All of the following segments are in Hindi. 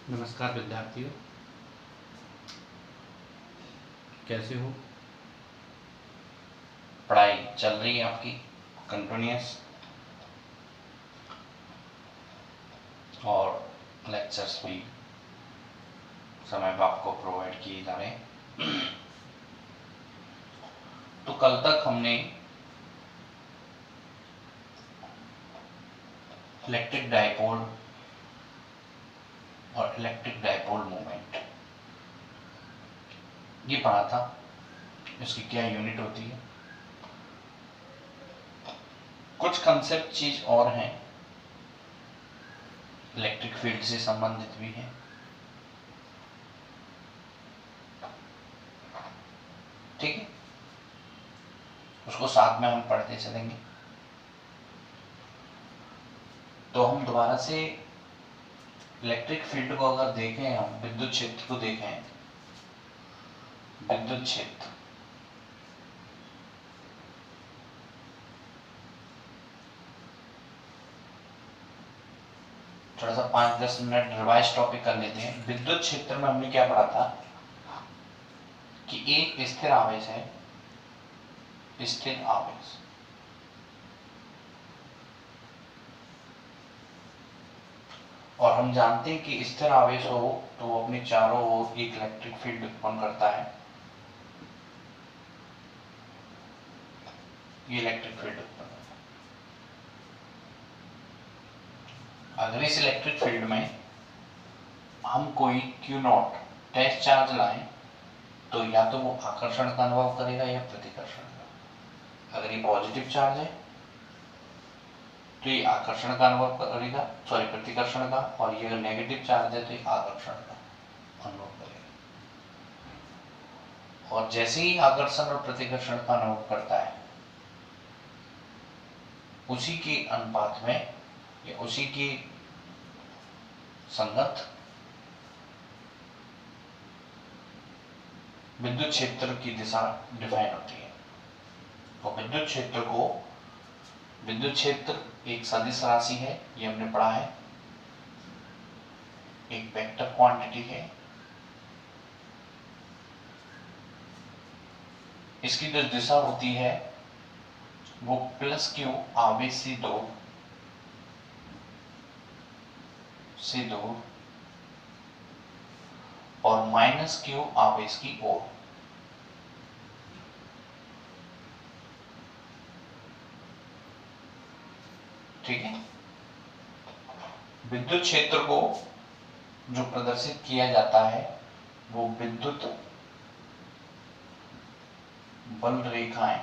नमस्कार विद्यार्थियों, कैसे हो? पढ़ाई चल रही है आपकी कंटिन्यूस और लेक्चर्स भी समय पर आपको प्रोवाइड किए जा रहे हैं। तो कल तक हमने इलेक्ट्रिक डायपोल और इलेक्ट्रिक डायपोल मूवमेंट ये पढ़ा था, इसकी क्या यूनिट होती है। कुछ कंसेप्ट चीज और हैं, इलेक्ट्रिक फील्ड से संबंधित भी हैं। ठीक है, उसको साथ में हम पढ़ते चलेंगे। तो हम दोबारा से इलेक्ट्रिक फील्ड को अगर देखें, हम विद्युत क्षेत्र को देखें, विद्युत क्षेत्र थोड़ा सा 5-10 मिनट रिवाइज टॉपिक कर लेते हैं। विद्युत क्षेत्र में हमने क्या पढ़ा था कि एक स्थिर आवेश है, स्थिर आवेश, और हम जानते हैं कि स्थिर आवेश हो तो वो अपने चारों ओर एक इलेक्ट्रिक फील्ड उत्पन्न करता है। ये इलेक्ट्रिक फील्ड उत्पन्न करता है। अगर इस इलेक्ट्रिक फील्ड में हम कोई Q0 टेस्ट चार्ज लाएं तो या तो वो आकर्षण का अनुभव करेगा या प्रतिकर्षण का। अगर ये पॉजिटिव चार्ज है तो ये आकर्षण का अनुभव करेगा, सॉरी प्रतिकर्षण का, और ये नेगेटिव चार्ज है तो ये आकर्षण का अनुभव करेगा। और जैसे ही आकर्षण और प्रतिकर्षण का अनुभव करता है, उसी के अनुपात में या उसी के संगत विद्युत क्षेत्र की दिशा डिफाइन होती है। तो विद्युत क्षेत्र को, विद्युत क्षेत्र एक सदिश राशि है, ये हमने पढ़ा है, एक वेक्टर क्वांटिटी है। इसकी जो दिशा होती है वो प्लस क्यू आवेश से दूर और माइनस क्यू आवेश की ओर। ठीक है, विद्युत क्षेत्र को जो प्रदर्शित किया जाता है वो विद्युत बल रेखाएं,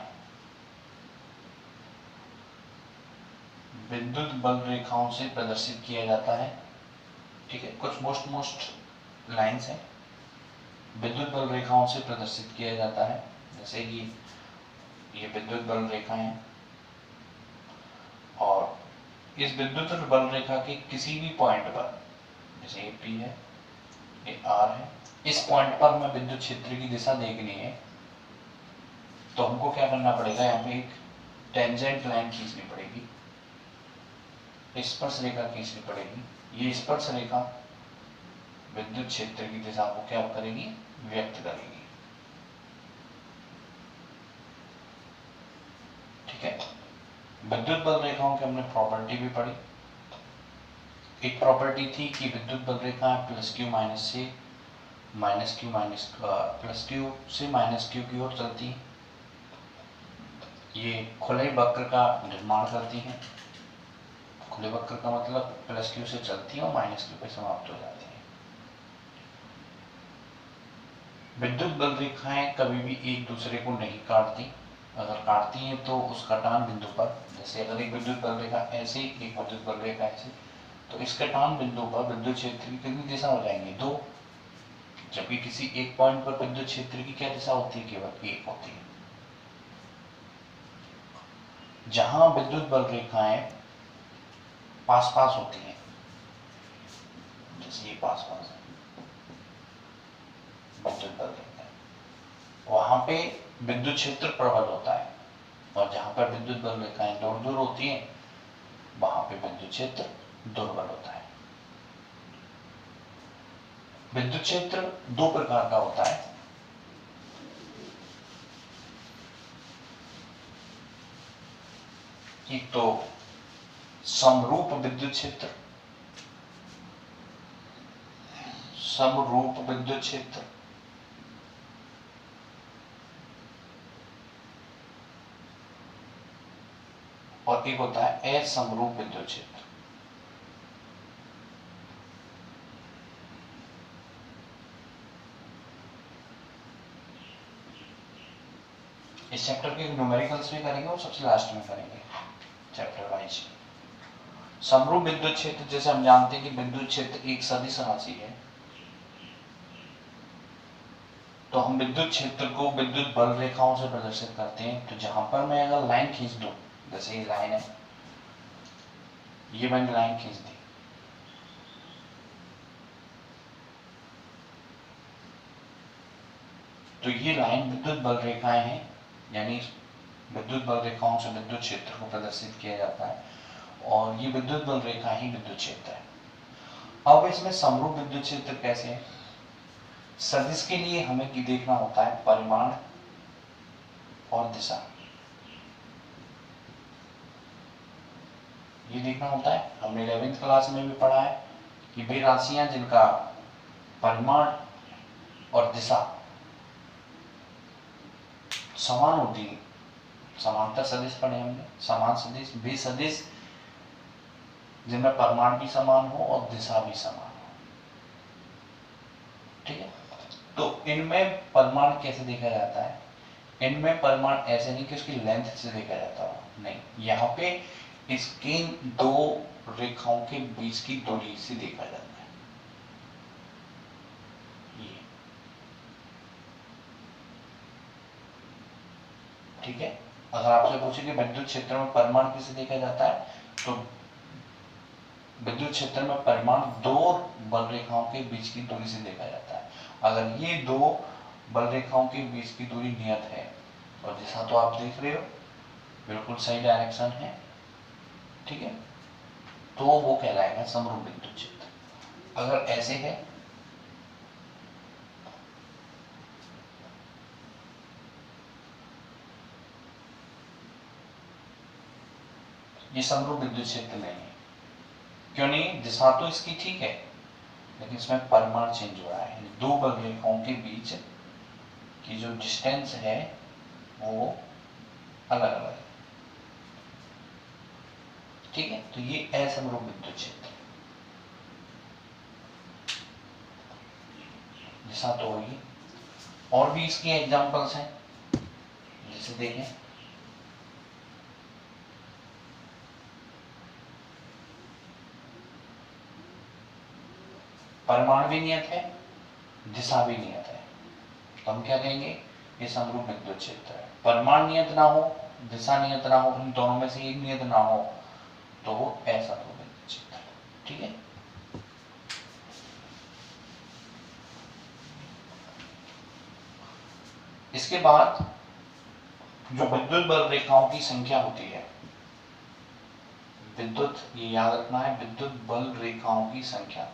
विद्युत बल रेखाओं से प्रदर्शित किया जाता है। ठीक है, कुछ मोस्ट लाइंस हैं, विद्युत बल रेखाओं से प्रदर्शित किया जाता है। जैसे कि ये विद्युत बल रेखा है, और इस विद्युत बल रेखा के किसी भी पॉइंट पर, जैसे ये P है, ये R है, इस पॉइंट पर हमें विद्युत क्षेत्र की दिशा देखनी है तो हमको क्या करना पड़ेगा, यहाँ पे एक टेंजेंट लाइन खींचनी पड़ेगी, स्पर्श रेखा खींचनी पड़ेगी। ये स्पर्श रेखा विद्युत क्षेत्र की दिशा को क्या करेगी, व्यक्त करेगी। ठीक है, विद्युत बल रेखाओं की हमने प्रॉपर्टी भी पढ़ी। एक प्रॉपर्टी थी कि विद्युत बल रेखा प्लस क्यू से माइनस क्यू की ओर चलती है। ये खुले वक्र का निर्माण करती हैं। खुले वक्र का मतलब प्लस क्यू से चलती है और माइनस क्यू पे समाप्त हो जाती है। विद्युत बल रेखाएं कभी भी एक दूसरे को नहीं काटती। अगर काटती हैं तो उस कटान बिंदु पर, जैसे अगर एक विद्युत बल रेखा ऐसे, एक विद्युत बल रेखा ऐसे, तो इस कटान बिंदु पर विद्युत क्षेत्र की कितनी दिशा हो जाएंगी, 2। जबकि किसी एक पॉइंट पर विद्युत क्षेत्र की क्या दिशा होती है, केवल एक होती है। जहां विद्युत बल रेखाएं पास पास होती हैं, जैसे ये पास पास है विद्युत बल रेखाएं, वहां पे विद्युत क्षेत्र प्रबल होता है, और जहां पर विद्युत बल रेखाएं दूर दूर होती हैं वहां पे विद्युत क्षेत्र दुर्बल होता है। विद्युत क्षेत्र दो प्रकार का होता है। एक तो समरूप विद्युत क्षेत्र, समरूप विद्युत क्षेत्र, और एक होता है असमरूप विद्युत क्षेत्र। इस चैप्टर के न्यूमेरिकल्स भी करेंगे और सबसे लास्ट में करेंगे चैप्टर वाइज। समरूप विद्युत क्षेत्र, जैसे हम जानते हैं कि विद्युत क्षेत्र एक सदिश राशि है, तो हम विद्युत क्षेत्र को विद्युत बल रेखाओं से प्रदर्शित करते हैं। तो जहां पर मैं अगर लाइन खींच दूं, जैसे ये लाइन है, ये मैंने लाइन खींच दी, तो ये लाइन विद्युत बल रेखाएं हैं, यानी विद्युत बल रेखाओं से विद्युत क्षेत्र को प्रदर्शित किया जाता है, और ये विद्युत बल रेखा ही विद्युत क्षेत्र है। अब इसमें समरूप विद्युत क्षेत्र कैसे है? सदिश के लिए हमें की देखना होता है परिमाण और दिशा, ये देखना होता है। हमने 11वीं क्लास में भी पढ़ा है कि वे राशियां जिनका परिमाण और दिशा समान होती है, समांतर सदिश पढ़े हमने, समान सदिश, वे सदिश जिनमें परिमाण भी समान हो और दिशा भी समान हो। ठीक है, तो इनमें परिमाण कैसे देखा जाता है? इनमें परिमाण ऐसे नहीं कि उसकी लेंथ से देखा जाता हो, नहीं, यहाँ पे इसके दो रेखाओं के बीच की दूरी से देखा जाता है। ये ठीक है। अगर आपसे पूछे कि विद्युत क्षेत्र में परिमाण किसे देखा जाता है, तो विद्युत क्षेत्र में परिमाण दो बल रेखाओं के बीच की दूरी से देखा जाता है। अगर ये दो बल रेखाओं के बीच की दूरी नियत है, और दिशा तो आप देख रहे हो बिल्कुल सही डायरेक्शन है, ठीक है, तो वो कहलाएगा समरूप विद्युत क्षेत्र। अगर ऐसे है, ये समरूप विद्युत क्षेत्र नहीं है। क्यों नहीं? दिशा तो इसकी ठीक है, लेकिन इसमें परिमाण चेंज हो रहा है, दो बल रेखाओं के बीच की जो डिस्टेंस है वो अलग अलग है। ठीक है, तो ये असमरूप विद्युत क्षेत्र, दिशा तो होगी। और भी इसके एग्जांपल्स हैं, जैसे देखें, परिमाण भी नियत है, दिशा भी नियत है, तो हम क्या कहेंगे? ये समरूप विद्युत क्षेत्र है। परिमाण नियत ना हो, दिशा नियत ना हो, इन दोनों में से एक नियत ना हो, तो वो असमरूप विद्युत क्षेत्र है। ठीक है, इसके बाद जो विद्युत बल रेखाओं की संख्या होती है, विद्युत, ये याद रखना है, विद्युत बल रेखाओं की संख्या,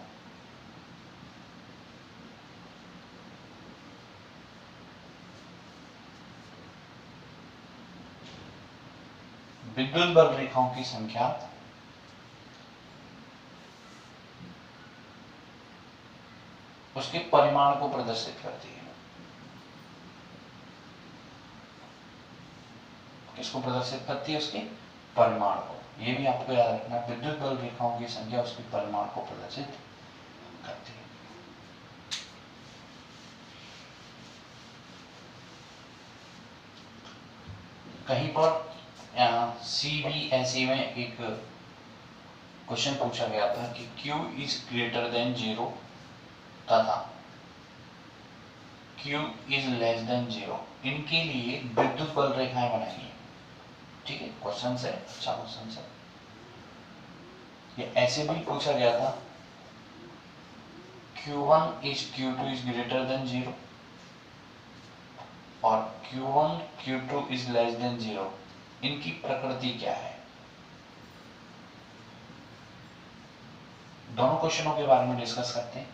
विद्युत बल रेखाओं की संख्या उसके परिमाण को प्रदर्शित करती है। किसको प्रदर्शित करती है? उसके परिमाण को। ये भी आपको याद रखना, विद्युत बल रेखाओं की संख्या उसके परिमाण को प्रदर्शित करती है। कहीं पर CBSE में एक क्वेश्चन पूछा गया था कि Q इज ग्रेटर देन 0 तथा Q इज लेस देन 0, इनके लिए विद्युत बल रेखाएं बनाइए। ठीक है, क्वेश्चन है, अच्छा क्वेश्चन है। ये ऐसे भी पूछा गया था, Q1 is Q2 is greater than 0 और Q1 Q2 is less than 0, इनकी प्रकृति क्या है? दोनों क्वेश्चनों के बारे में डिस्कस करते हैं।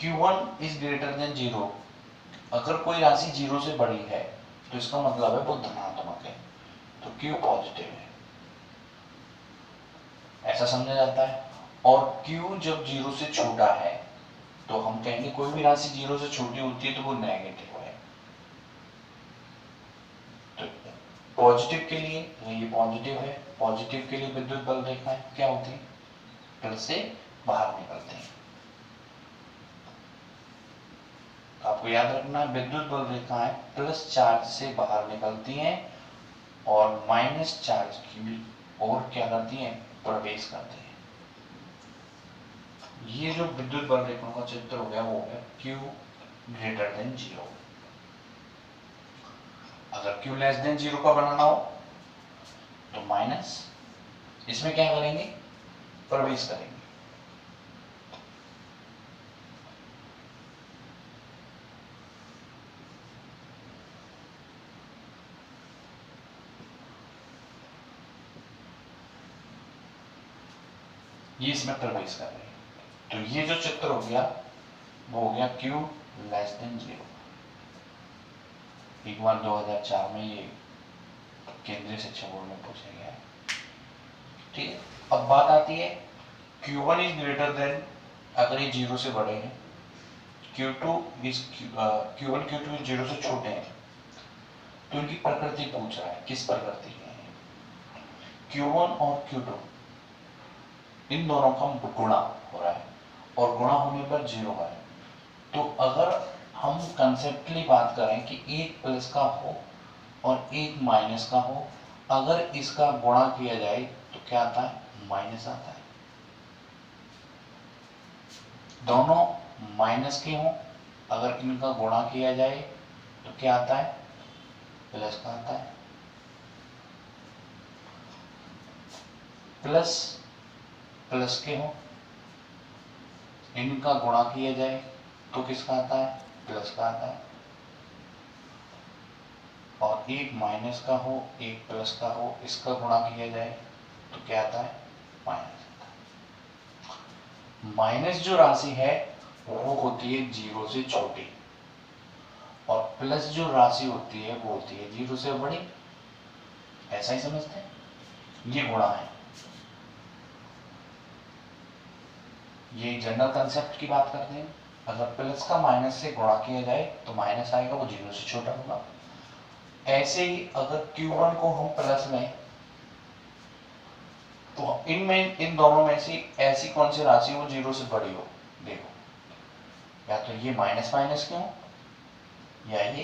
Q1 इज ग्रेटर देन 0, अगर कोई राशि 0 से बड़ी है तो इसका मतलब है वो धनात्मक है, तो Q पॉजिटिव है, ऐसा समझा जाता है। और Q जब 0 से छोटा है तो हम कहेंगे कोई भी राशि 0 से छोटी होती है तो वो नेगेटिव है। तो पॉजिटिव के लिए ये पॉजिटिव है, पॉजिटिव के लिए विद्युत बल रेखाएं क्या होती है, प्लस से बाहर निकलते हैं। आपको याद रखना है विद्युत बल रेखाएं प्लस चार्ज से बाहर निकलती हैं और माइनस चार्ज की भी और क्या करती हैं, प्रवेश करती हैं। ये जो विद्युत बल रेखाओं का चित्र हो गया वो हो गया Q ग्रेटर देन 0। अगर Q लेस देन 0 का बनाना हो तो माइनस, इसमें क्या करेंगे, प्रवेश करेंगे। ये इसमें प्रवेश कर रहे हैं। तो ये जो चित्र हो गया वो हो गया Q लेस देन 0। एक बार 2004 में ये केंद्रीय शिक्षा बोर्ड में पूछा गया है। ठीक है, अब बात आती है Q1 इज ग्रेटर देन, अगर ये 0 से बड़े हैं, Q1 Q2 0 से छोटे हैं, तो इनकी प्रकृति पूछ रहा है, किस प्रकृति के हैं। Q1 और Q2 इन दोनों का गुणा हो रहा है और गुणा होने पर 0 है। तो अगर हम कंसेप्टली बात करें कि एक प्लस का हो और एक माइनस का हो, अगर इसका गुणा किया जाए तो क्या आता है, माइनस आता है। दोनों माइनस के हों, अगर इनका गुणा किया जाए तो क्या आता है, प्लस का आता है। प्लस प्लस के हों, इनका गुणा किया जाए तो किसका आता है, प्लस का आता है। और एक माइनस का हो एक प्लस का हो, इसका गुणा किया जाए तो क्या आता है, माइनस आता है। माइनस जो राशि है वो होती है 0 से छोटी और प्लस जो राशि होती है वो होती है 0 से बड़ी। ऐसा ही समझते हैं, ये गुणा है। ये जनरल कंसेप्ट की बात करते हैं। अगर प्लस का माइनस से गुणा किया जाए तो माइनस आएगा, वो 0 से छोटा होगा। ऐसे ही अगर Q1 को हम प्लस में, तो इनमें इन दोनों में से ऐसी कौन सी राशि हो 0 से बड़ी हो, देखो, या तो ये माइनस माइनस के हो या ये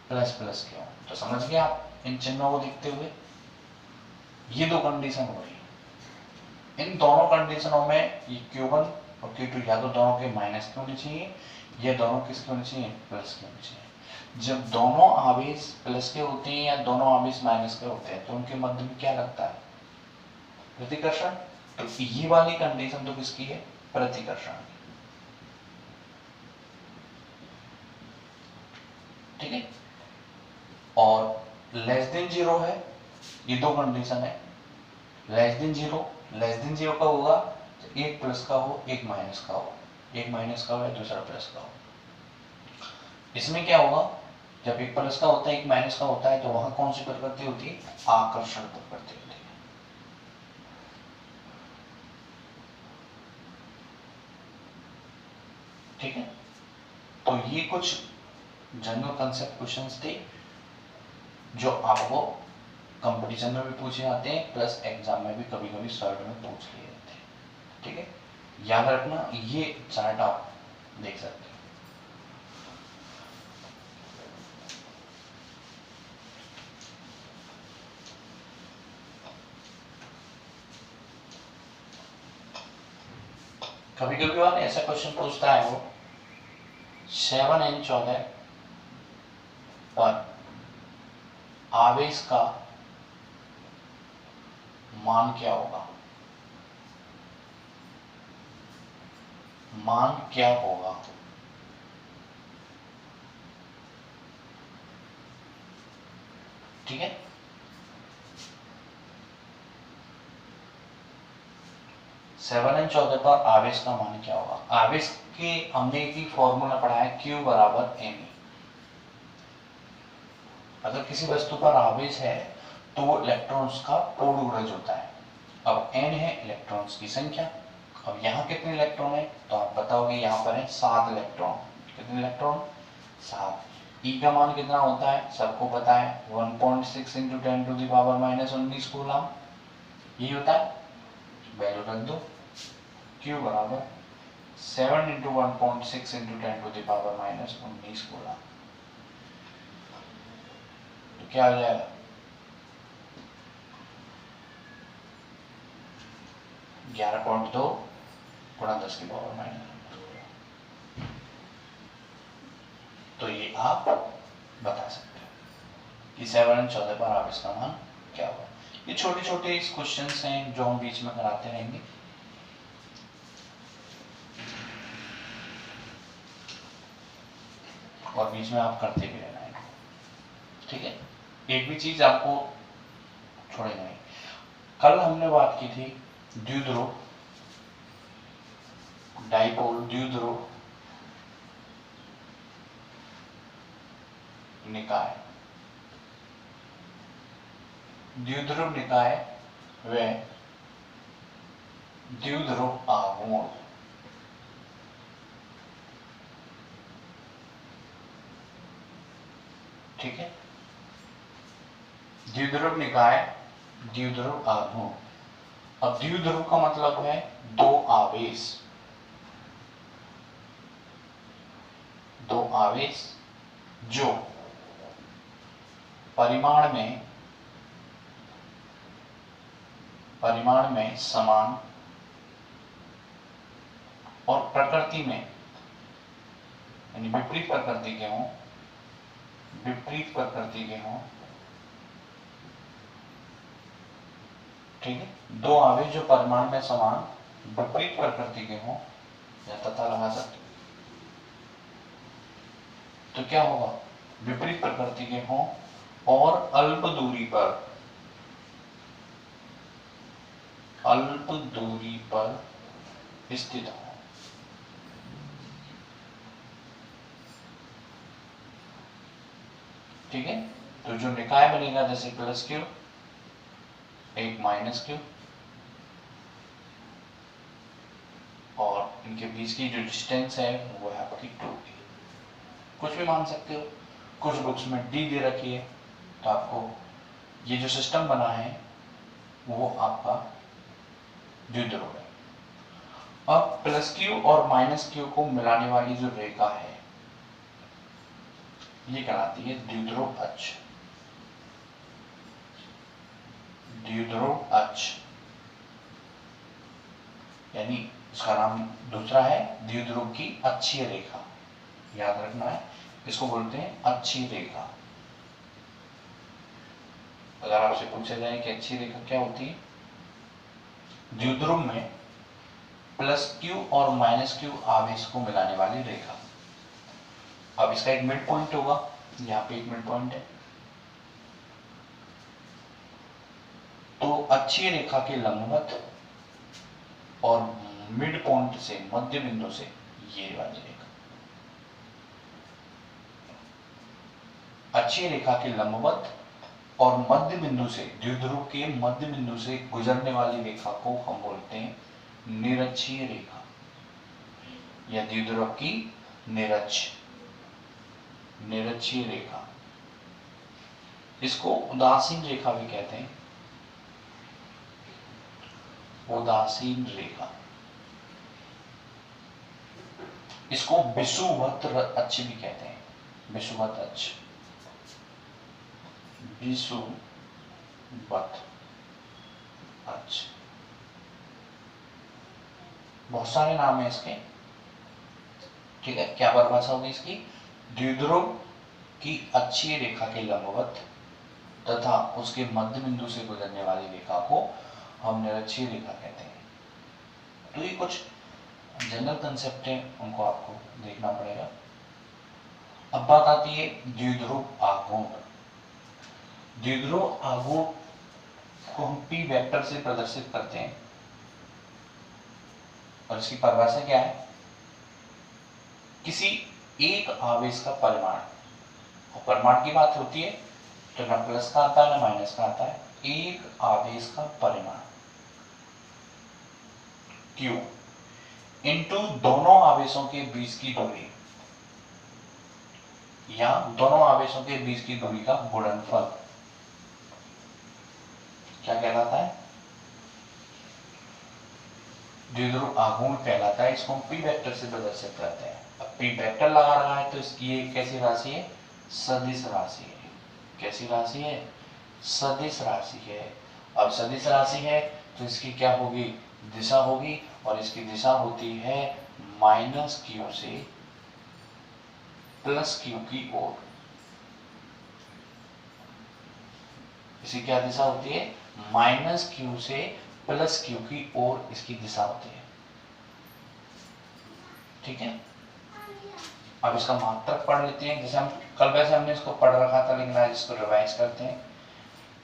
प्लस प्लस के हो। तो समझ गए आप इन चिन्हों को देखते हुए, ये दो कंडीशन हो रही है। इन दोनों कंडीशनों में ये Q1 और Q2 या तो दोनों के माइनस के होने चाहिए या दोनों किसके होने चाहिए, प्लस के होने चाहिए। जब दोनों आवेश प्लस के होते हैं या दोनों आवेश माइनस के होते हैं तो उनके मध्य में क्या लगता है, प्रतिकर्षण। तो ये वाली कंडीशन तो किसकी है, प्रतिकर्षण की। ठीक है, और लेस देन 0 है, ये दो कंडीशन है। लेस देन 0 का होगा तो एक प्लस का हो एक माइनस का हो, एक माइनस का हो या दूसरा प्लस का हो। इसमें क्या होगा, जब एक प्लस का होता है एक माइनस का होता है तो वहां कौन सी प्रकृति होती है, आकर्षण प्रकृति होती है। ठीक है, तो ये कुछ जनरल कंसेप्ट क्वेश्चंस थे जो आपको कंपटीशन में भी पूछे जाते हैं, प्लस एग्जाम में भी कभी कभी शॉर्ट में पूछ लिए जाते हैं। ठीक है, याद रखना, ये चार्ट आप देख सकते हैं। कभी कभी और ऐसा क्वेश्चन पूछता है वो 7n14 पर आवेश का मान क्या होगा, मान क्या होगा। ठीक है, 7 एंड 14 पर आवेश का मान क्या होगा? आवेश के हमने एक ही फॉर्मूला पढ़ा है, Q बराबर m। अगर किसी वस्तु पर आवेश है तो वो इलेक्ट्रॉन्स का पूर्ण होता है। अब n है इलेक्ट्रॉन्स की संख्या। अब यहाँ कितने इलेक्ट्रॉन है? तो आप बताओगे यहाँ पर है 7 इलेक्ट्रॉन। कितने इलेक्ट्रॉन? 7। E का मान कितना होता है? सबको पता है 1.6 into 10 to the power -19 coulomb. यही होता है, वैल्यू रख दो। Q बराबर 7 into 1.6 into 10 to the power -19 coulomb. तो क्या हो जाएगा? 11.2 गुणा 10 की पावर -19। तो ये आप बता सकते हो कि 7 एंड 14 पर आवेश का मान क्या होगा। ये छोटे छोटे क्वेश्चन हैं जो हम बीच में कराते रहेंगे। और बीच में आप करते भी रहना है, ठीक है। एक भी चीज आपको छोड़ेगा नहीं। कल हमने बात की थी द्विध्रुव, डाइपोल, द्विध्रुव, निकाय। द्विध्रुव निकाय व द्विध्रुव आघूर्ण। ठीक है, द्विध्रुव निकाय, द्विध्रुव आघूर्ण। अब द्विध्रुव का मतलब है दो आवेश, दो आवेश जो परिमाण में समान और प्रकृति में यानी विपरीत प्रकृति के हों, विपरीत प्रकृति के हों। ठीक है, दो आवेश जो परिमाण में समान विपरीत प्रकृति के हों, या तथा लगा सकते। तो क्या होगा? विपरीत प्रकृति के हों और अल्प दूरी पर स्थित हो। ठीक है, तो जो निकाय बनेगा जैसे प्लस क्यू, एक माइनस क्यू, और इनके बीच की जो डिस्टेंस है वो है आपकी 2d। कुछ भी मान सकते हो, कुछ बुक्स में d दे रखी है, तो आपको ये जो सिस्टम बना है वो आपका द्विध्रुव है। अब प्लस क्यू और माइनस क्यू को मिलाने वाली जो रेखा है ये कहलाती है द्विध्रुव अक्ष। द्विध्रुव अक्ष यानी इसका नाम दूसरा है द्विध्रुव की अक्षीय रेखा। याद रखना है, इसको बोलते हैं अक्षीय रेखा। अगर आपसे पूछा जाए कि अक्षीय रेखा क्या होती है, द्विध्रुव में प्लस क्यू और माइनस क्यू आवेश को मिलाने वाली रेखा। अब इसका एक मिड पॉइंट होगा, यहाँ पे एक मिड पॉइंट है, तो अक्षीय रेखा के लंबवत और मिड पॉइंट से, मध्य बिंदु से ये वाली रेखा, अक्षीय रेखा के लंबवत और मध्य बिंदु से, द्विध्रुव के मध्य बिंदु से गुजरने वाली रेखा को हम बोलते हैं निरक्षीय रेखा या द्विध्रुव की निरक्षीय रेखा। इसको उदासीन रेखा भी कहते हैं, उदासीन रेखा। इसको विषुवत अक्ष भी कहते हैं, विषुवत अक्ष, विषुवत अक्ष। बहुत सारे नाम है इसके। ठीक है, क्या परिभाषा होगी इसकी? द्विध्रुव की अक्षीय रेखा के लंबवत तथा उसके मध्य बिंदु से गुजरने वाली रेखा को हम निरक्षीय रेखा कहते हैं। तो ये कुछ जनरल कंसेप्ट है, उनको आपको देखना पड़ेगा। अब बात आती है द्विध्रुव आघूर्ण। द्विध्रुव आघूर्ण को हम P वेक्टर से प्रदर्शित करते हैं। और इसकी परिभाषा क्या है? किसी एक आवेश का परिमाण, और परिमाण की बात होती है तो ना प्लस का आता है ना माइनस का आता है, एक आवेश का परिमाण Q इंटू दोनों आवेशों के बीच की दूरी, या दोनों आवेशों के बीच की दूरी का गुणनफल क्या कहलाता है? द्विध्रुव आघूर्ण कहलाता है। इसको हम पी वेक्टर से प्रदर्शित करते हैं। अब पी वेक्टर लगा रहा है तो इसकी ये कैसी राशि है? सदिश राशि है। कैसी राशि है? सदिश राशि है। अब सदिश राशि है तो इसकी क्या होगी? दिशा होगी, और इसकी दिशा होती है माइनस क्यू से प्लस क्यू की ओर। इसकी क्या दिशा होती है? माइनस क्यू से प्लस क्यू की ओर इसकी दिशा होती है। ठीक है, अब इसका मात्रक पढ़ लेते हैं। जैसे हम कल वैसे हमने इसको पढ़ रखा था, लेकिन आज इसको रिवाइज करते हैं।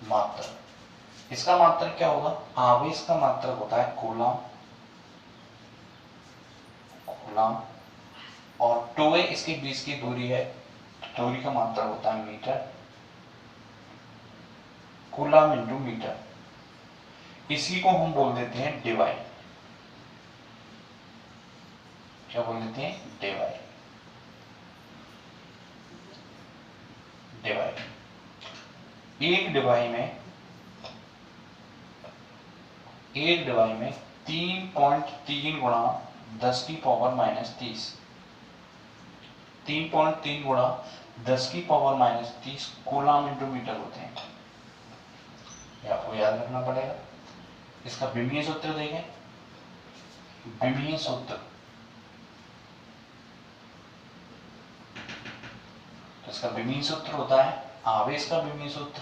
मात्रक, इसका मात्रक क्या होगा? आवेश का मात्रक होता है कूलम, और 2a इसके बीच की दूरी है, दूरी का मात्रक होता है मीटर, कूलम इंटू मीटर। इसी को हम बोल देते हैं डिवाइड। क्या बोल देते हैं? डिवाइड। एक डिवाई में 3.3 गुणा 10 की पावर माइनस 30, 3.3 गुणा 10 की power minus 30 coulomb into metre होते हैं। ये आपको याद रखना पड़ेगा। इसका विमीय सूत्र देखें। विमीय सूत्र, तो इसका विमीय सूत्र होता है, आवेश का विमीय सूत्र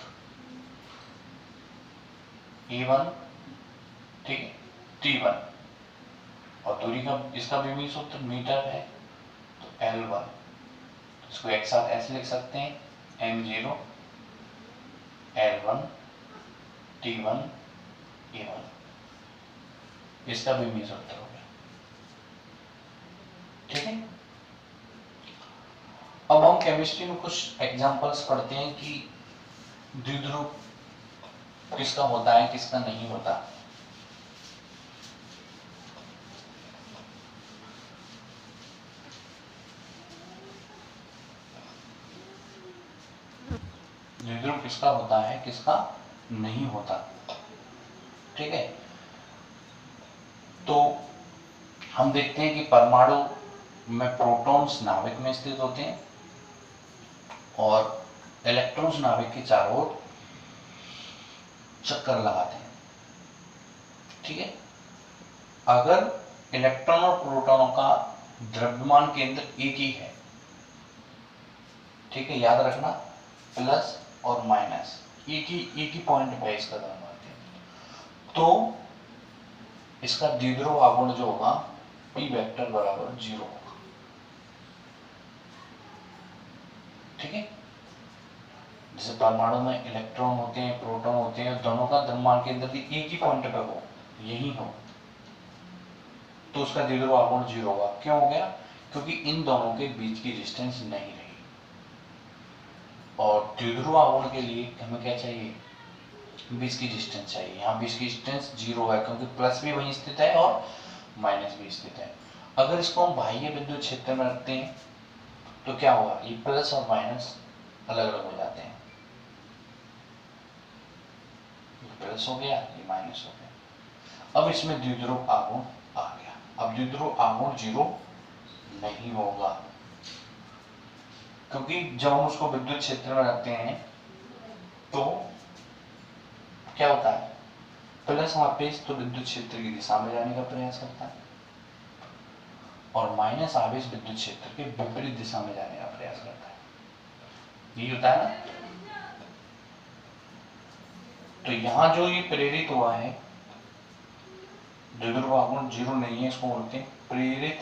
E1, ठीक है, T1, और दूरी का इसका विमीय सूत्र मीटर है तो L1। इसको एक साथ ऐसे लिख सकते हैं M0 L1 T1 E1। इसका विमीय सूत्र हो गया। ठीक है, अब हम केमिस्ट्री में कुछ एग्जांपल्स पढ़ते हैं कि द्विध्रुव किसका होता है किसका नहीं होता। द्विध्रुव किसका होता है किसका नहीं होता। ठीक है, तो हम देखते हैं कि परमाणु में प्रोटॉन्स नाभिक में स्थित होते हैं और इलेक्ट्रॉन्स नाभिक के चारों ओर चक्कर लगाते हैं। ठीक है, अगर इलेक्ट्रॉन और प्रोटॉनों का द्रव्यमान केंद्र एक ही है, ठीक है, याद रखना, प्लस और माइनस एक ही पॉइंट पे इसका द्रव्यमान केंद्र, तो इसका द्विध्रुव आघूर्ण जो होगा P वेक्टर बराबर 0 होगा। ठीक है, जैसे परमाणु में इलेक्ट्रॉन होते हैं प्रोटॉन होते हैं, दोनों का द्रव्यमान केंद्र भी एक ही पॉइंट पे हो, यही हो, तो उसका द्विध्रुव आघूर्ण 0 होगा। क्यों हो गया? क्योंकि इन दोनों के बीच की डिस्टेंस नहीं रही, और द्विध्रुव आघूर्ण के लिए हमें क्या चाहिए? बीच की डिस्टेंस चाहिए। यहाँ बीच की डिस्टेंस 0 है क्योंकि प्लस भी वहीं स्थित है और माइनस भी स्थित है। अगर इसको हम बाह्य विद्युत क्षेत्र में रखते हैं तो क्या होगा? ये प्लस और माइनस अलग अलग हो जाते हैं, ये प्लस हो गया ये माइनस हो गया। अब इसमें द्विध्रुव आघूर्ण आ गया। अब द्विध्रुव आघूर्ण 0 नहीं होगा, क्योंकि जब हम उसको विद्युत क्षेत्र में रखते हैं तो क्या होता है? प्लस आवेश तो विद्युत क्षेत्र की दिशा में जाने का प्रयास करता है, और माइनस आवेश विद्युत क्षेत्र के विपरीत दिशा में जाने का प्रयास करता है। ये होता है ना। तो यहां जो ये प्रेरित हुआ है, द्विध्रुव आघूर्ण 0 नहीं है, इसको बोलते हैं प्रेरित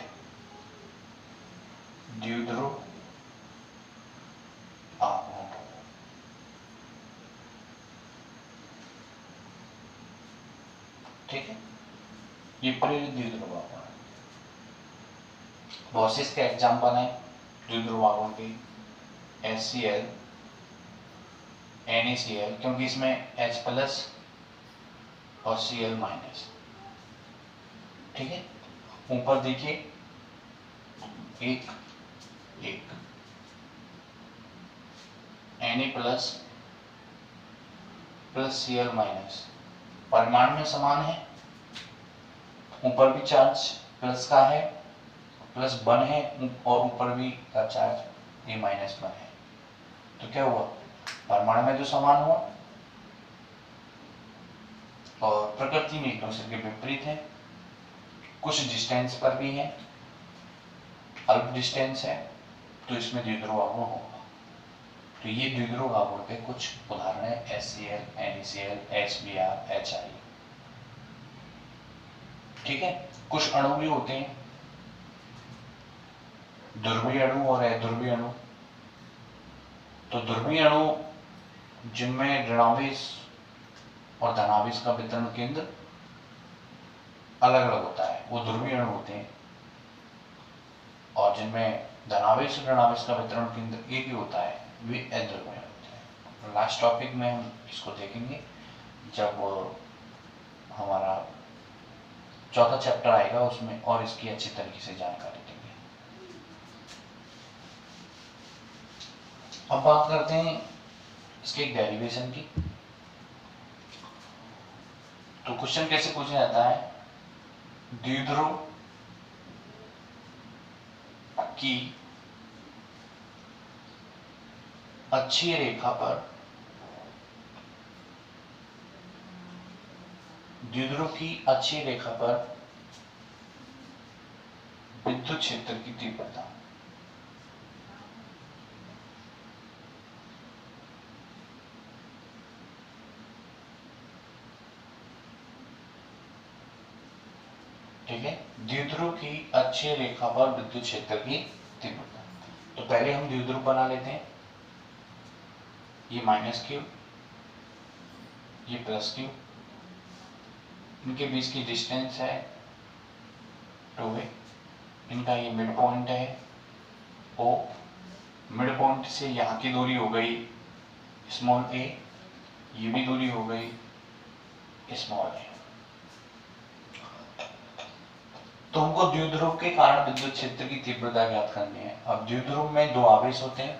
द्विध्रुव आघूर्ण। ठीक है, ये प्रेरित द्विध्रुव आघूर्ण। बहुत से इसके एग्जाम्पल हैं द्विध्रुव आघूर्ण के, HCl, NaCl, क्योंकि इसमें H प्लस और Cl माइनस। ठीक है, ऊपर देखिए एक एक Na plus plus Cl minus, परिमाण में समान है, ऊपर भी चार्ज प्लस का है, प्लस वन है, और ऊपर भी का चार्ज ये माइनस वन है। तो क्या हुआ, परमाणु में जो समान हुआ और प्रकृति में एक दूसरे के विपरीत है, कुछ डिस्टेंस पर भी है, अल्प डिस्टेंस है, तो इसमें द्विध्रुव आघूर्ण होगा। तो ये द्विध्रुव आघूर्ण के कुछ उदाहरण है, HCl, NaCl, HBr, HI। ठीक है, कुछ अणु भी होते हैं, ध्रुवीय अणु और अध्रुवीय अणु। तो ध्रुवीय अणु जिनमें ऋणावेश और धनावेश का वितरण केंद्र अलग अलग होता है, वो ध्रुवीय अणु होते हैं, और जिनमें धनावेश और ऋणावेश का वितरण केंद्र एक ही होता है, वे अध्रुवीय अणु होते हैं। लास्ट टॉपिक में हम इसको देखेंगे जब हमारा चौथा चैप्टर आएगा, उसमें और इसकी अच्छी तरीके से जानकारी देंगे। अब बात करते हैं इसके एक डेरिवेशन की। तो क्वेश्चन कैसे पूछा जाता है, द्विध्रुव की अक्षीय रेखा पर, द्विध्रुव की अक्षीय रेखा पर विद्युत क्षेत्र की तीव्रता। ठीक है, द्विध्रुव की अक्षीय रेखा पर विद्युत क्षेत्र की तीव्रता। तो पहले हम द्विध्रुव बना लेते हैं, ये माइनस क्यू, ये प्लस क्यू, इनके बीच की डिस्टेंस है 2a, इनका ये मिड पॉइंट है O, मिड पॉइंट से यहाँ की दूरी हो गई स्मॉल a, ये भी दूरी हो गई स्मॉल a। तो हमको द्विध्रुव के कारण विद्युत क्षेत्र की तीव्रता ज्ञात करनी है। अब द्विध्रुव में दो आवेश होते हैं,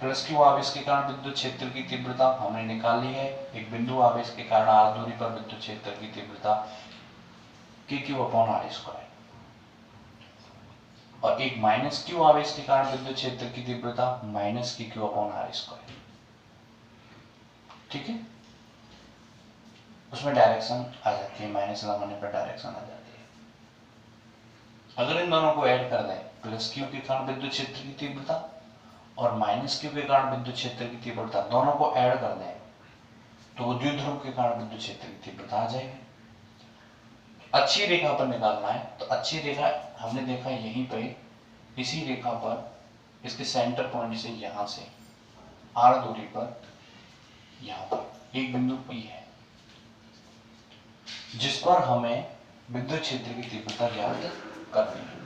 प्लस क्यू आवेश के कारण विद्युत क्षेत्र की तीव्रता हमने निकाल ली है, एक बिंदु आवेश के कारण r दूरी पर विद्युत क्षेत्र की तीव्रता kq/r², और एक माइनस क्यू आवेश के कारण विद्युत क्षेत्र की तीव्रता -kq/r²। ठीक है, उसमें डायरेक्शन आ जाती है, माइनस लगाने पर डायरेक्शन आ जाती है। अगर इन दोनों को ऐड कर दें, प्लस क्यू के कारण विद्युत क्षेत्र की तीव्रता और माइनस क्यू के कारण विद्युत क्षेत्र की तीव्रता, दोनों को ऐड कर दें तो वो द्विध्रुव के कारण विद्युत क्षेत्र की तीव्रता आ जाएगी। अच्छी रेखा पर निकालना है, तो अच्छी रेखा हमने देखा यहीं पे, इसी रेखा पर, इसके सेंटर पॉइंट से यहां से r दूरी पर यहां पर एक बिंदु P है, जिस पर हमें विद्युत क्षेत्र की तीव्रता ज्ञात करनी है।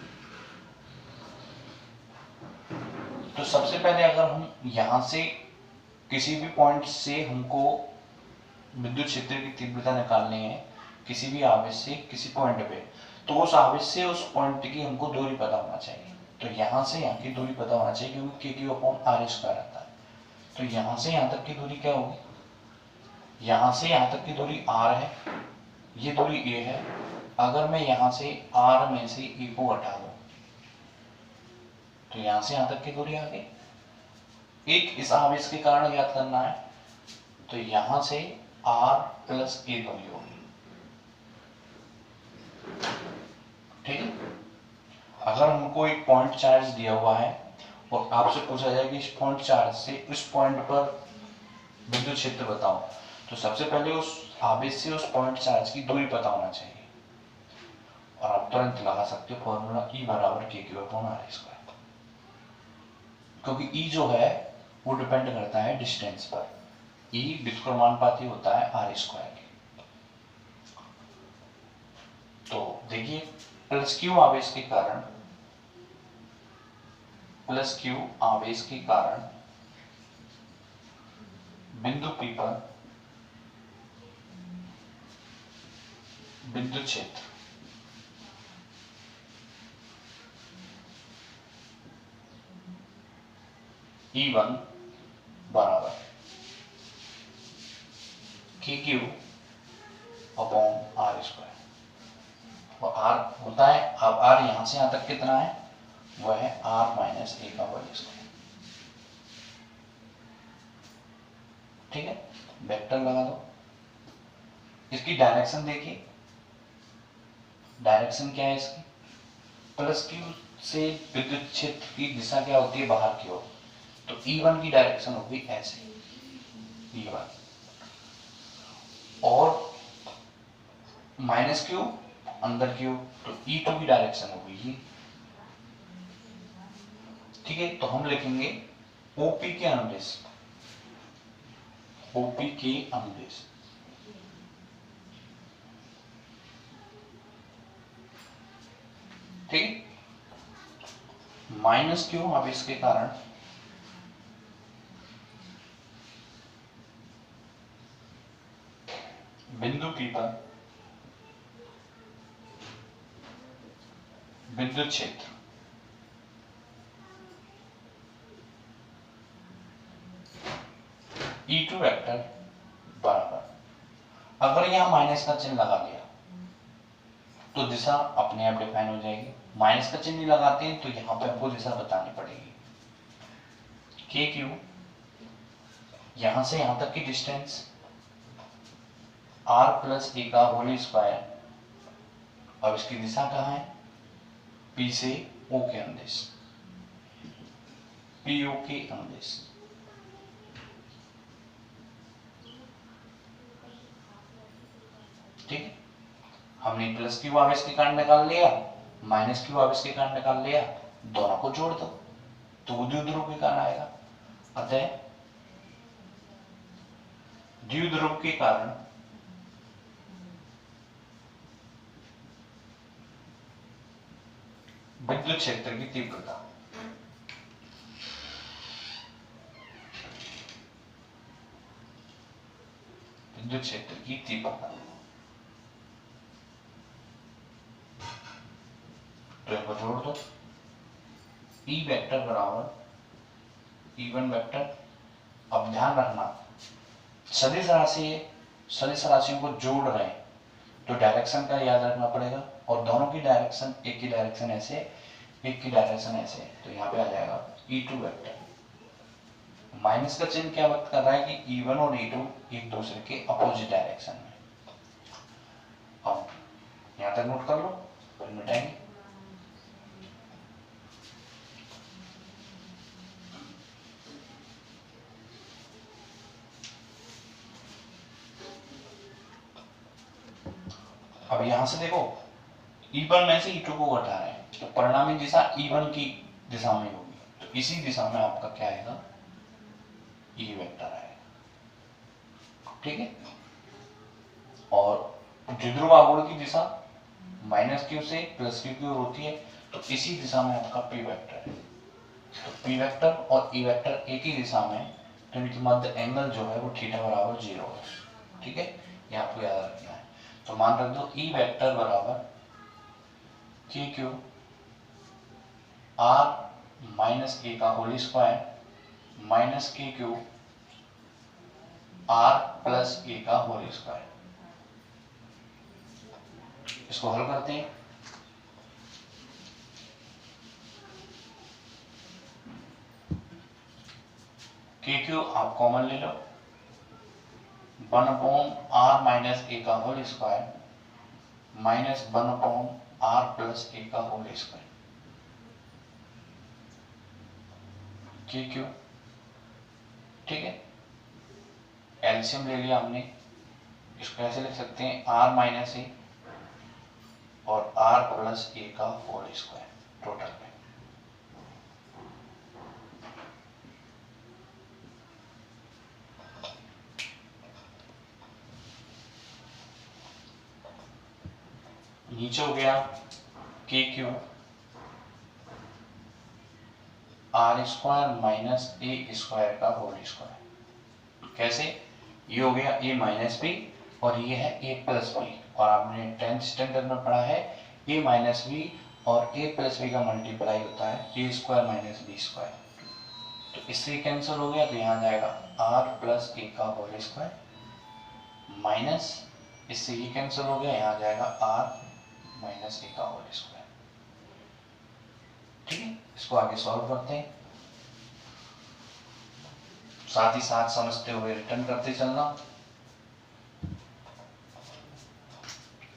तो सबसे पहले अगर हम यहां से किसी भी पॉइंट से हमको विद्युत क्षेत्र की तीव्रता निकालनी है, किसी भी आवेश से किसी पॉइंट पे, तो उस आवेश से उस पॉइंट की हमको दूरी पता होना चाहिए। तो यहां से यहाँ की दूरी पता होना चाहिए, क्योंकि kq/r² आता है। तो यहां से यहां तक की दूरी क्या होगी, यहां से यहां तक की दूरी r है, ये दूरी a है। अगर मैं यहां से r में से a को हटा दूं, तो यहां से यहां तक की दूरी आ गई। एक इस आवेश के कारण याद करना है, तो यहां से r प्लस a दूरी होगी। ठीक है, अगर हमको एक पॉइंट चार्ज दिया हुआ है और आपसे पूछा जाए कि इस पॉइंट चार्ज से उस पॉइंट पर विद्युत क्षेत्र बताओ, तो सबसे पहले उस आवेश से उस पॉइंट चार्ज की दूरी पता होना चाहिए, और आप तुरंत लगा सकते हो फॉर्मूला E = kq/r², क्योंकि E जो है वो डिपेंड करता है डिस्टेंस पर, E व्युत्क्रमानुपाती होता है r² के। तो देखिए, प्लस क्यू आवेश के कारण प्लस क्यू आवेश के कारण बिंदु P पर विद्युत क्षेत्र E1 बराबर KQ अपॉन R स्क्वायर। और R होता है, अब R यहां से यहां तक कितना है, वह है R माइनस ए का होल स्क्वायर। ठीक है, वेक्टर लगा दो। इसकी डायरेक्शन देखिए, डायरेक्शन क्या है इसकी, प्लस क्यू से विद्युत क्षेत्र की दिशा क्या होती है, बाहर की ओर। तो E1 की डायरेक्शन होगी ऐसे, E1, और माइनस क्यू अंदर की ओर, तो E2 की डायरेक्शन होगी ये। ठीक है, तो हम लिखेंगे OP के अनुदिश, OP के अनुदिश। ठीक है, माइनस क्यू आवेश के कारण बिंदु P पर विद्युत क्षेत्र E2 वेक्टर बराबर, अगर यहां माइनस का चिन्ह लगा दिया तो दिशा अपने आप डिफाइन हो जाएगी। माइनस का चिन्ह नहीं लगाते हैं तो यहां पे हमको दिशा बतानी पड़ेगी। KQ यहां से यहां तक की डिस्टेंस R प्लस ए का होल स्क्वायर। अब इसकी दिशा कहाँ है, P से O के अनुदिश, PO के अनुदिश। ठीक है, हमने प्लस क्यू आवेश के कारण निकाल लिया, माइनस क्यू आवेश के कारण निकाल लिया, दोनों को जोड़ दो तो द्विध्रुव के कारण आएगा। अतः द्विध्रुव के कारण विद्युत क्षेत्र की तीव्रता विद्युत क्षेत्र की तीव्रता, तो इनको जोड़ दो। E वेक्टर बराबर E1 वेक्टर। अब ध्यान रखना, सदिश राशियों को जोड़ रहे हैं तो डायरेक्शन का याद रखना पड़ेगा, और दोनों की डायरेक्शन, एक की डायरेक्शन ऐसे, एक की डायरेक्शन ऐसे, तो यहाँ पे आ जाएगा E2 वेक्टर। माइनस का चिन्ह क्या वक्त कर रहा है कि E1 और E2 एक दूसरे के अपोजिट डायरेक्शन में। अब यहां तक नोट कर लो, फिर मिटाएंगे। अब यहां से देखो, E1 में से E2 को घटा रहे हैं तो परिणामी दिशा E1 की दिशा में होगी, तो इसी दिशा में आपका क्या आएगा, E वेक्टर आएगा। ठीक है, और द्विध्रुव आघूर्ण की दिशा माइनस क्यू से प्लस क्यू की ओर होती है, तो इसी दिशा में आपका P वेक्टर है। तो P वेक्टर और E वेक्टर एक ही दिशा में, तो इनके मध्य एंगल जो है वो थीटा बराबर 0 है। ठीक है, ये आपको याद रखना है। तो मान रख दो E वेक्टर बराबर KQ R माइनस ए का whole square minus KQ R plus A का होल स्क्वायर। इसको हल करते हैं। KQ आप कॉमन ले लो, 1/r माइनस ए का whole square minus 1/r plus A का होल स्क्वायर। KQ, ठीक है, एलसीएम ले लिया हमने, इसको ऐसे लिख सकते हैं r माइनस ए और r प्लस ए का होल स्क्वायर टोटल में। नीचे हो गया KQ R square minus A square का होल स्क्वायर। कैसे? ये हो गया ए माइनस बी और ये है ए प्लस बी, और आपने 10th स्टैंडर्ड में पढ़ा है ए माइनस बी और ए प्लस बी का मल्टीप्लाई होता है ए स्क्वायर माइनस बी स्क्वायर। तो इससे कैंसिल हो गया, तो यहाँ जाएगा आर प्लस ए का होल स्क्वायर माइनस, इससे ये कैंसिल हो गया, यहाँ जाएगा आर माइनस ए का होल स्क्वायर। ठीक है, इसको आगे सॉल्व करते हैं, साथ ही साथ समझते हुए रिटर्न करते चलना।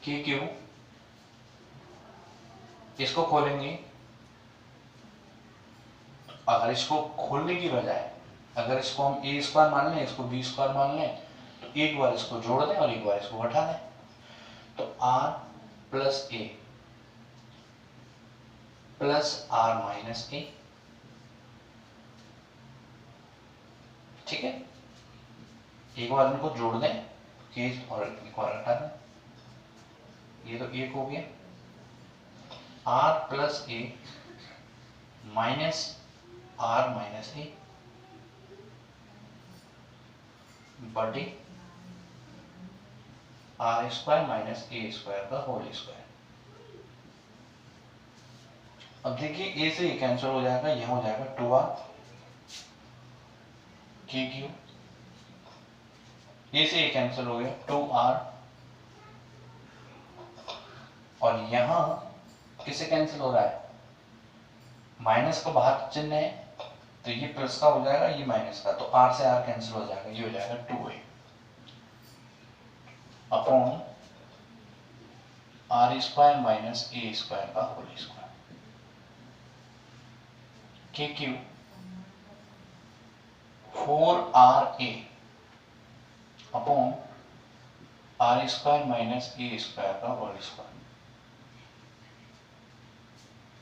क्यों इसको खोलेंगे, अगर इसको खोलने की बजाय अगर इसको हम ए स्क्वायर मान लें, इसको बी स्क्वायर मान लें, तो एक बार इसको जोड़ दें और एक बार इसको घटा दें, तो R plus A plus R minus A. ठीक है, एक बार इनको जोड़ दें और एक बार घटा दें, ये तो एक हो गया, R plus A minus R minus A बटे R square minus A square का होल स्क्वायर। अब देखिए ए से ये कैंसिल हो जाएगा, यहां हो जाएगा 2r के क्यू, ए से ये कैंसिल हो गया 2r, और यहां किसे कैंसिल हो रहा है, माइनस का बाहर चिन्ह है तो ये प्लस का हो जाएगा, ये माइनस का, तो r से r कैंसिल हो जाएगा, ये हो जाएगा 2a upon R square minus A square का होल स्क्वायर के Q 4ra upon R square minus A square का होल स्क्वायर।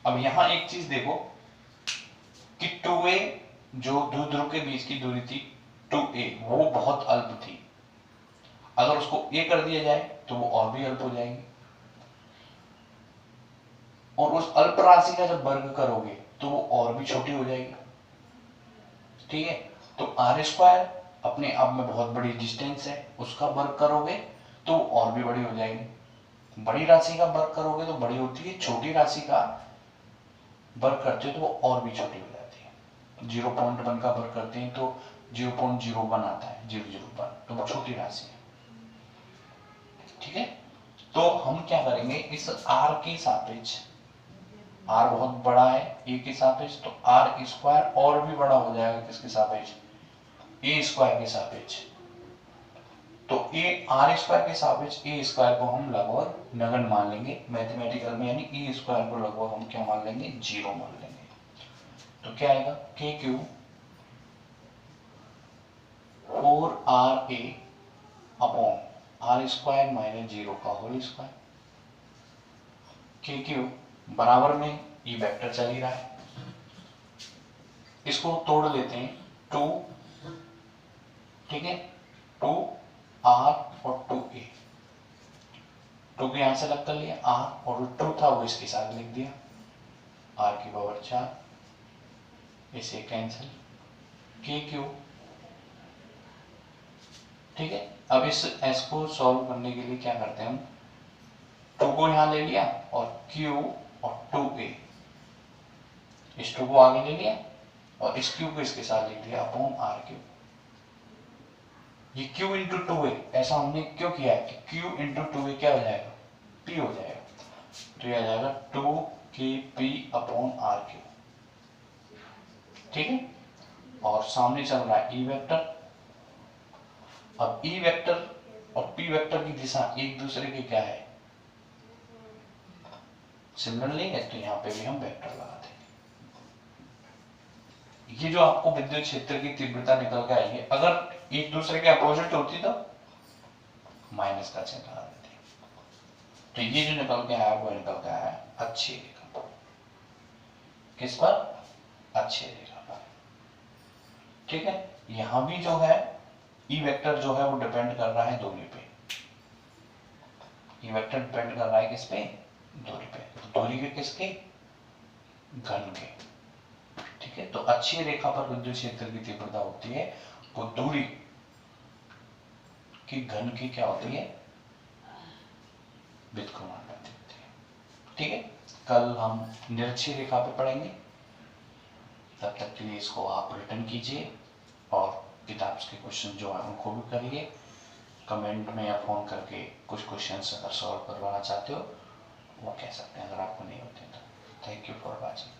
अब यहां एक चीज देखो कि 2a जो ध्रुव के बीच की दूरी थी 2a वो बहुत अल्प थी, अगर उसको a कर दिया जाए तो वो और भी अल्प हो जाएगी, और उस अल्प राशि का जब वर्ग करोगे तो वो और भी छोटी हो जाएगी। ठीक है, तो आर स्क्वायर अपने आप में बहुत बड़ी डिस्टेंस है, उसका वर्ग करोगे तो और भी बड़ी हो जाएगी, बड़ी राशि का वर्ग करोगे तो बड़ी होती है, छोटी राशि का वर्ग करते हो तो वो और भी छोटी हो जाती है। 0.1 का वर्ग करते हैं तो 0.01 आता है, 001, तो वो छोटी राशि है। ठीक है, तो हम क्या करेंगे, इस r के सापेक्ष, r बहुत बड़ा है a के सापेक्ष, तो r स्क्वायर और भी बड़ा हो जाएगा किसके सापेक्ष, a स्क्वायर के सापेक्ष, तो a r स्क्वायर के सापेक्ष a स्क्वायर को हम लगभग नगण्य मान लेंगे मैथमेटिकल में, यानी a स्क्वायर को लगभग हम क्या मान लेंगे, 0 मान लेंगे। तो क्या आएगा, k Q 4ra upon R square minus 0 का होल स्क्वायर के क्यू बराबर में ये वेक्टर चल ही रहा है, इसको तोड़ लेते हैं 2, ठीक है, 2r और 2a, 2 को यहां से अलग कर लिया, r और 2 था वो इसके साथ लिख दिया, r की पावर 4, इसे कैंसिल, के क्यू। ठीक है, अब इस s को सॉल्व करने के लिए क्या करते हैं हम, 2 को यहां ले लिया और q और 2a, इस 2 को आगे ले लिया और इस q को इसके साथ लिख दिया अपॉन r क्यू। ये q इंटू 2a, ऐसा हमने क्यों किया है कि q इंटू 2a क्या हो जाएगा, p हो जाएगा, तो यह आ जाएगा 2kp अपॉन r क्यू। ठीक है, और सामने चल रहा है e वेक्टर, अब e वेक्टर और p वेक्टर की दिशा एक दूसरे के क्या है, सिमिलर नहीं है, तो यहाँ पे भी हम वेक्टर लगा देंगे। ये जो आपको विद्युत क्षेत्र की तीव्रता निकल के आई है, अगर एक दूसरे के अपोजिट होती तो माइनस का चिन्ह लगा देते, तो ये जो निकल के आया वो निकल के आया अच्छी रेखा पर, किस पर, अच्छी रेखा पर। ठीक है, यहां भी जो है ई वेक्टर जो है वो डिपेंड कर रहा है दूरी पे, ई वेक्टर डिपेंड कर रहा है किस पे, दूरी पे, तो दूरी के किसके, घन के। ठीक है। ठीक है, तो अच्छी रेखा पर विद्युत क्षेत्र की तीव्रता होती है वो दूरी की घन की क्या होती है, व्युत्क्रमानुपाती होती है। ठीक है, कल हम निरक्षीय रेखा पे पढ़ेंगे। तब तक के लिए इसको आप रिटर्न कीजिए और किताब के क्वेश्चन जो है उनको भी करिए। कमेंट में या फोन करके कुछ क्वेश्चन अगर सॉल्व करवाना चाहते हो वो कह सकते हैं, अगर आपको नहीं होते तो। Thank you for watching.